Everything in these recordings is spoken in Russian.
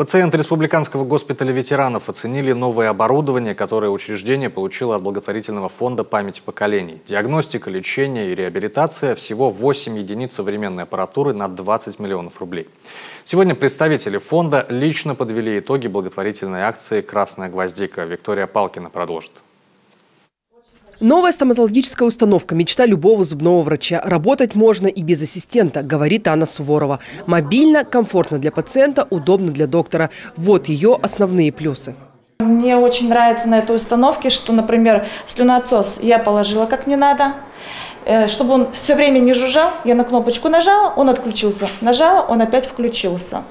Пациенты Республиканского госпиталя ветеранов оценили новое оборудование, которое учреждение получило от благотворительного фонда «Память поколений». Диагностика, лечение и реабилитация – всего 8 единиц современной аппаратуры на 20 миллионов рублей. Сегодня представители фонда лично подвели итоги благотворительной акции «Красная гвоздика». Виктория Палкина продолжит. Новая стоматологическая установка – мечта любого зубного врача. Работать можно и без ассистента, говорит Анна Суворова. Мобильно, комфортно для пациента, удобно для доктора. Вот ее основные плюсы. Мне очень нравится на этой установке, что, например, слюноотсос я положила как мне надо. Чтобы он все время не жужжал, я на кнопочку нажала, он отключился. Нажала, он опять включился.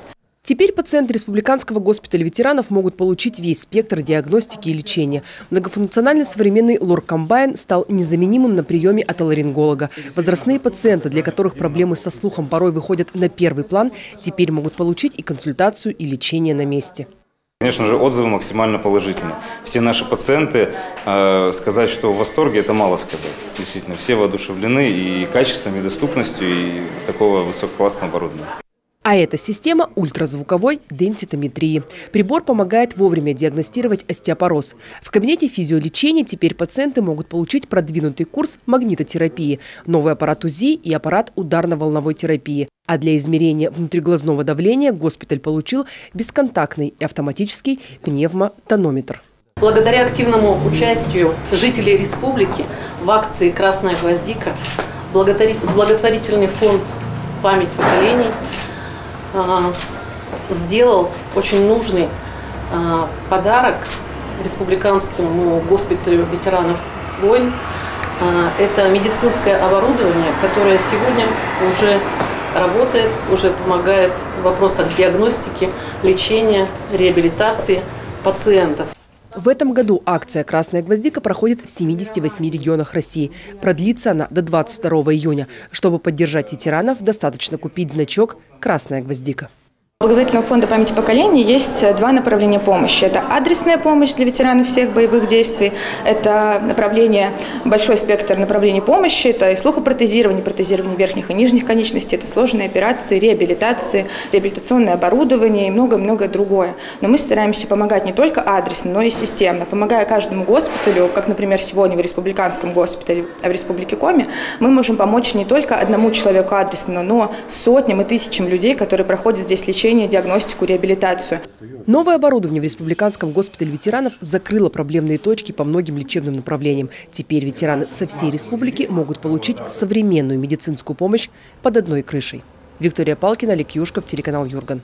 Теперь пациенты Республиканского госпиталя ветеранов могут получить весь спектр диагностики и лечения. Многофункциональный современный лор-комбайн стал незаменимым на приеме отоларинголога. Возрастные пациенты, для которых проблемы со слухом порой выходят на первый план, теперь могут получить и консультацию, и лечение на месте. Конечно же, отзывы максимально положительные. Все наши пациенты, сказать, что в восторге, это мало сказать. Действительно, все воодушевлены и качеством, и доступностью, и такого высококлассного оборудования. А это система ультразвуковой денситометрии. Прибор помогает вовремя диагностировать остеопороз. В кабинете физиолечения теперь пациенты могут получить продвинутый курс магнитотерапии, новый аппарат УЗИ и аппарат ударно-волновой терапии. А для измерения внутриглазного давления госпиталь получил бесконтактный и автоматический пневмотонометр. Благодаря активному участию жителей республики в акции «Красная гвоздика» благотворительный фонд «Память поколений» сделал очень нужный подарок Республиканскому госпиталю ветеранов войн. Это медицинское оборудование, которое сегодня уже работает, уже помогает в вопросах диагностики, лечения, реабилитации пациентов. В этом году акция «Красная гвоздика» проходит в 78 регионах России. Продлится она до 22 июня. Чтобы поддержать ветеранов, достаточно купить значок «Красная гвоздика». У благотворительного фонда «Память поколений» есть два направления помощи. Это адресная помощь для ветеранов всех боевых действий. Это направление, большой спектр направлений помощи. Это и слухопротезирование, протезирование верхних и нижних конечностей. Это сложные операции, реабилитации, реабилитационное оборудование и многое-многое другое. Но мы стараемся помогать не только адресно, но и системно. Помогая каждому госпиталю, как, например, сегодня в Республиканском госпитале, а в Республике Коми, мы можем помочь не только одному человеку адресно, но сотням и тысячам людей, которые проходят здесь лечение, диагностику, реабилитацию. Новое оборудование в Республиканском госпитале ветеранов закрыло проблемные точки по многим лечебным направлениям. Теперь ветераны со всей республики могут получить современную медицинскую помощь под одной крышей. Виктория Палкина, Олег Юшков, телеканал Юрган.